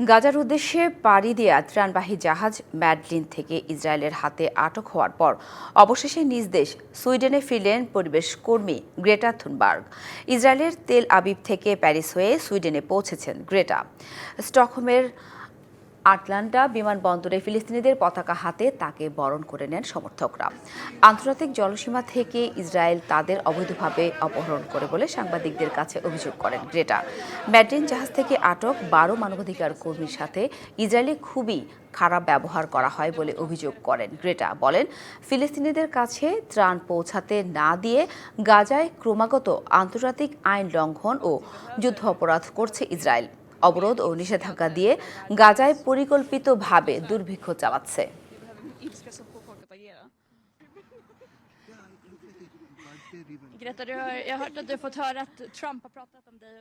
গাজার উদ্দেশ্যে পাড়ি দেয়া ত্রাণবাহী জাহাজ ম্যাডলিন থেকে ইসরায়েলের হাতে আটক হওয়ার পর অবশেষে নিজ দেশ সুইডেনে ফিরলেন পরিবেশ কর্মী গ্রেটা থুনবার্গ। ইসরায়েলের তেল আবিব থেকে প্যারিস হয়ে সুইডেনে পৌঁছেছেন গ্রেটা। স্টকহোমের আটলান্টা বিমানবন্দরে ফিলিস্তিনিদের পতাকা হাতে তাকে বরণ করে নেন সমর্থকরা। আন্তর্জাতিক জলসীমা থেকে ইসরায়েল তাদের অবৈধভাবে অপহরণ করে বলে সাংবাদিকদের কাছে অভিযোগ করেন গ্রেটা। ম্যাডলিন জাহাজ থেকে আটক ১২ মানবাধিকার কর্মীর সাথে ইসরায়েলে খুবই খারাপ ব্যবহার করা হয় বলে অভিযোগ করেন গ্রেটা। বলেন, ফিলিস্তিনিদের কাছে ত্রাণ পৌঁছাতে না দিয়ে গাজায় ক্রমাগত আন্তর্জাতিক আইন লঙ্ঘন ও যুদ্ধ অপরাধ করছে ইসরায়েল। অবরোধ ও নিষেধাজ্ঞা দিয়ে গাজায় পরিকল্পিতভাবে দুর্ভিক্ষ চালাচ্ছে। Greta, jag har hört att du har fått höra att Trump har pratat om dig.